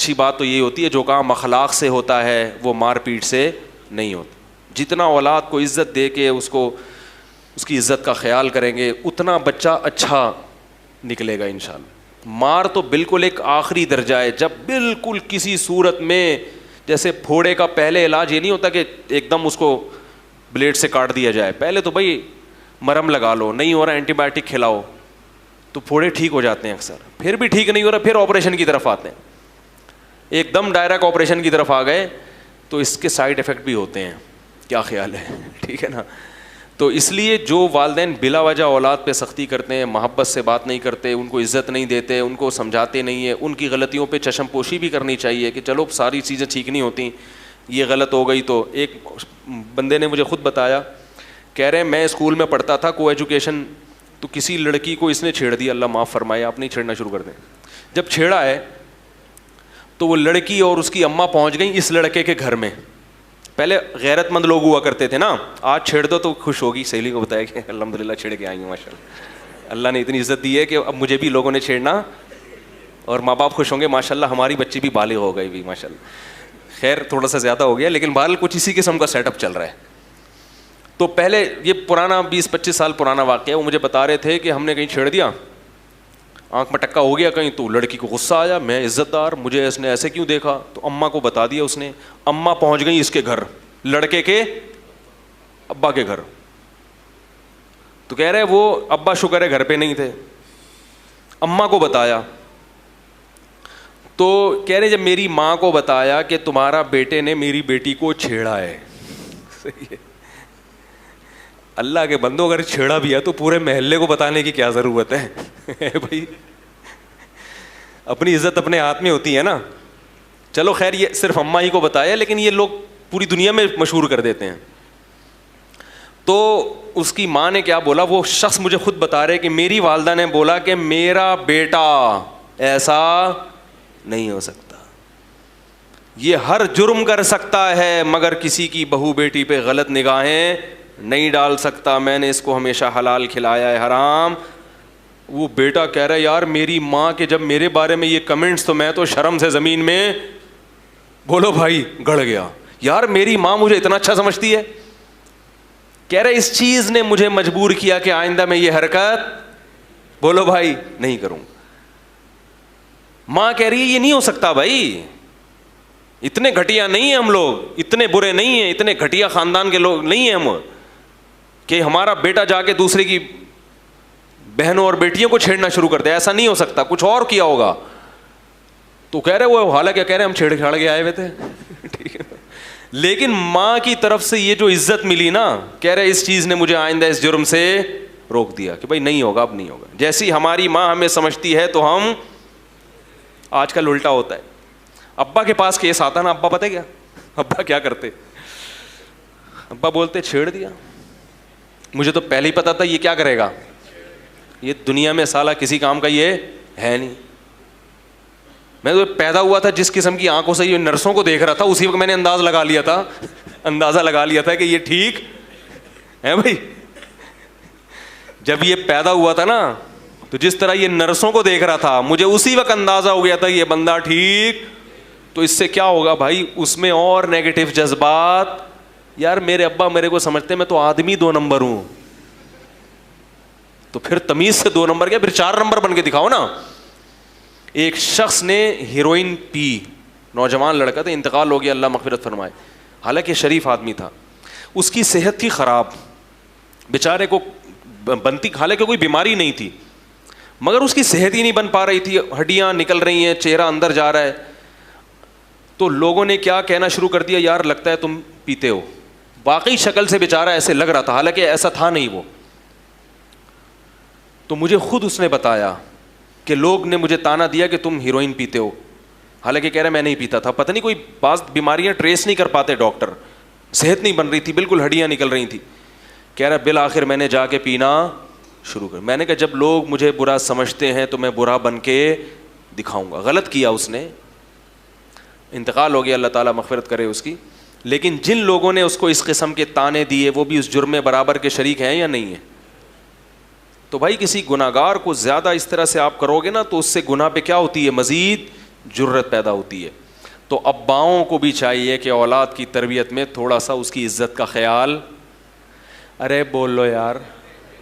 अच्छी बात तो ये होती है जो काम अखलाक से होता है वो मार पीट से नहीं होता। जितना औलाद को इज़्ज़त दे के उसको उसकी इज़्ज़त का ख्याल करेंगे उतना बच्चा अच्छा निकलेगा इंशाअल्लाह। मार तो बिल्कुल एक आखिरी दर्जा है, जब बिल्कुल किसी सूरत में, जैसे फोड़े का पहले इलाज ये नहीं होता कि एकदम उसको ब्लेड से काट दिया जाए, पहले तो भाई मरहम लगा लो, नहीं हो रहा एंटीबायोटिक खिलाओ तो फोड़े ठीक हो जाते हैं अक्सर, फिर भी ठीक नहीं हो रहा फिर ऑपरेशन की तरफ आते हैं। एकदम डायरेक्ट ऑपरेशन की तरफ आ गए तो इसके साइड इफ़ेक्ट भी होते हैं, क्या ख्याल है? ठीक है ना। तो इसलिए जो वालिदैन बिला वजह औलाद पे सख्ती करते हैं, मोहब्बत से बात नहीं करते, उनको इज़्ज़त नहीं देते, उनको समझाते नहीं है, उनकी गलतियों पे चशमपोशी भी करनी चाहिए कि चलो सारी चीज़ें ठीक नहीं होती, ये गलत हो गई। तो एक बंदे ने मुझे ख़ुद बताया, कह रहे हैं मैं स्कूल में पढ़ता था को एजुकेशन, तो किसी लड़की को इसने छेड़ दिया, अल्लाह माफ़ फरमाए, आप नहीं छेड़ना शुरू कर दें। जब छेड़ा है तो वो लड़की और उसकी अम्मा पहुँच गई इस लड़के के घर में। पहले गैरतमंद लोग हुआ करते थे ना, आज छेड़ दो तो खुश होगी। सहेली को बताया कि अल्हम्दुलिल्लाह छेड़ के आई हूँ, माशाल्लाह अल्लाह ने इतनी इज़्ज़त दी है कि अब मुझे भी लोगों ने छेड़ना और माँ बाप खुश होंगे, माशाल्लाह हमारी बच्ची भी बालिग हो गई भी माशाल्लाह। खैर थोड़ा सा ज़्यादा हो गया, लेकिन बहरहाल कुछ इसी किस्म का सेटअप चल रहा है। तो पहले ये पुराना 20-25 साल पुराना वाक़या, वो मुझे बता रहे थे कि हमने कहीं छेड़ दिया, आँख में टक्का हो गया कहीं, तो लड़की को गुस्सा आया, मैं इज़्ज़तदार, मुझे इसने ऐसे क्यों देखा, तो अम्मा को बता दिया उसने। अम्मा पहुँच गई इसके घर, लड़के के अब्बा के घर। तो कह रहे वो अब्बा शुक्र है घर पे नहीं थे, अम्मा को बताया। तो कह रहे जब मेरी माँ को बताया कि तुम्हारा बेटे ने मेरी बेटी को छेड़ा है। सही है, अल्लाह के बंदो अगर छेड़ा भी है तो पूरे मोहल्ले को बताने की क्या ज़रूरत है भाई, अपनी इज़्ज़त अपने हाथ में होती है ना। चलो खैर ये सिर्फ अम्मा ही को बताया, लेकिन ये लोग पूरी दुनिया में मशहूर कर देते हैं। तो उसकी माँ ने क्या बोला, वो शख्स मुझे खुद बता रहे कि मेरी वालदा ने बोला कि मेरा बेटा ऐसा नहीं हो सकता, ये हर जुर्म कर सकता है मगर किसी की बहू बेटी पे गलत निगाहें नहीं डाल सकता, मैंने इसको हमेशा हलाल खिलाया है हराम। वो बेटा कह रहा है यार मेरी माँ के जब मेरे बारे में ये कमेंट्स, तो मैं तो शर्म से ज़मीन में, बोलो भाई, गड़ गया। यार मेरी माँ मुझे इतना अच्छा समझती है। कह रहे इस चीज़ ने मुझे मजबूर किया कि आइंदा मैं ये हरकत, बोलो भाई, नहीं करूँगा। माँ कह रही है ये नहीं हो सकता भाई, इतने घटिया नहीं है हम लोग, इतने बुरे नहीं हैं, इतने घटिया ख़ानदान के लोग नहीं हैं हम कि हमारा बेटा जाके दूसरे की बहनों और बेटियों को छेड़ना शुरू कर दे, ऐसा नहीं हो सकता, कुछ और किया होगा। तो कह रहे वो हालांकि कह रहे हम छेड़छाड़ के आए हुए थे ठीक है, लेकिन माँ की तरफ से ये जो इज्जत मिली ना, कह रहे इस चीज़ ने मुझे आइंदा इस जुर्म से रोक दिया कि भाई नहीं होगा, अब नहीं होगा। जैसी हमारी माँ हमें समझती है तो हम, आजकल उल्टा होता है, अब्बा के पास केस आता ना, अब्बा पता है क्या, अब्बा क्या करते, अब्बा बोलते छेड़ दिया, मुझे तो पहले ही पता था ये क्या करेगा, ये दुनिया में साला किसी काम का ये है नहीं। मैं तो पैदा हुआ था जिस किस्म की आंखों से ये नर्सों को देख रहा था, उसी वक्त मैंने अंदाज़ा लगा लिया था कि ये ठीक है भाई। जब ये पैदा हुआ था ना, तो जिस तरह ये नर्सों को देख रहा था, मुझे उसी वक्त अंदाज़ा हो गया था ये बंदा ठीक। तो इससे क्या होगा भाई, उसमें और नेगेटिव जज्बात, यार मेरे अब्बा मेरे को समझते मैं तो आदमी 2 नंबर हूं, तो फिर तमीज से 2 नंबर क्या, फिर 4 नंबर बन के दिखाओ ना। एक शख्स ने हीरोइन पी, नौजवान लड़का था, इंतकाल हो गया, अल्लाह मग़फ़िरत फरमाए, हालांकि शरीफ आदमी था, उसकी सेहत थी ख़राब, बेचारे को बनती, हालांकि कोई बीमारी नहीं थी, मगर उसकी सेहत ही नहीं बन पा रही थी, हड्डियां निकल रही हैं, चेहरा अंदर जा रहा है। तो लोगों ने क्या कहना शुरू कर दिया, यार लगता है तुम पीते हो। वाकई शक्ल से बेचारा ऐसे लग रहा था, हालांकि ऐसा था नहीं वो। तो मुझे खुद उसने बताया कि लोग ने मुझे ताना दिया कि तुम हीरोइन पीते हो, हालांकि कह रहा मैं नहीं पीता था। पता नहीं कोई बात बीमारियां ट्रेस नहीं कर पाते डॉक्टर, सेहत नहीं बन रही थी, बिल्कुल हड्डियां निकल रही थी। कह रहा बिल आखिर मैंने जाके पीना शुरू कर। मैंने कहा जब लोग मुझे बुरा समझते हैं तो मैं बुरा बन के दिखाऊंगा। गलत किया उसने, इंतकाल हो गया, अल्लाह ताला मग़फ़िरत करे उसकी। लेकिन जिन लोगों ने उसको इस किस्म के ताने दिए, वो भी उस जुर्म में बराबर के शरीक हैं या नहीं है? तो भाई किसी गुनाहगार को ज़्यादा इस तरह से आप करोगे ना, तो उससे गुनाह पे क्या होती है, मज़ीद जुर्रत पैदा होती है। तो अब्बाओं को भी चाहिए कि औलाद की तरबियत में थोड़ा सा उसकी इज्जत का ख्याल, अरे बोल लो यार,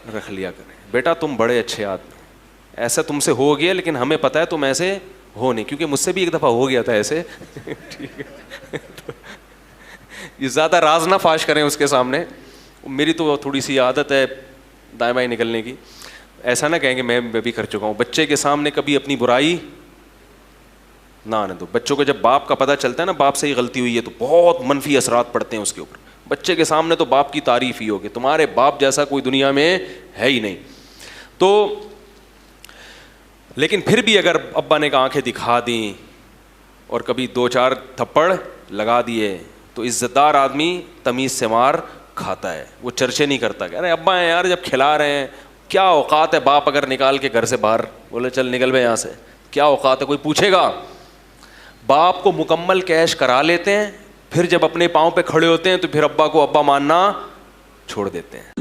रख लिया करें। बेटा तुम बड़े अच्छे आदमी, ऐसा तुमसे हो गया, लेकिन हमें पता है तुम ऐसे हो नहीं, क्योंकि मुझसे भी एक दफ़ा हो गया था ऐसे। ठीक है, तो ये ज़्यादा राज ना फाश करें उसके सामने। मेरी तो थोड़ी सी आदत है दाएं बाएं निकलने की, ऐसा ना कहेंगे मैं भी कर चुका हूँ। बच्चे के सामने कभी अपनी बुराई ना आने दो। बच्चों को जब बाप का पता चलता है ना, बाप से ही गलती हुई है, तो बहुत मनफी असरात पड़ते हैं उसके ऊपर। बच्चे के सामने तो बाप की तारीफ ही होगी, तुम्हारे बाप जैसा कोई दुनिया में है ही नहीं। तो लेकिन फिर भी अगर अब्बा ने आंखें दिखा दी और कभी 2-4 थप्पड़ लगा दिए, तो इज्जतदार आदमी तमीज़ से मार खाता है, वो चर्चे नहीं करता कि अरे अब्बा हैं यार, जब खिला रहे हैं, क्या औकात है बाप अगर निकाल के घर से बाहर बोले चल निकल बे यहाँ से, क्या औकात है, कोई पूछेगा? बाप को मुकम्मल कैश करा लेते हैं, फिर जब अपने पाँव पे खड़े होते हैं तो फिर अब्बा को अब्बा मानना छोड़ देते हैं।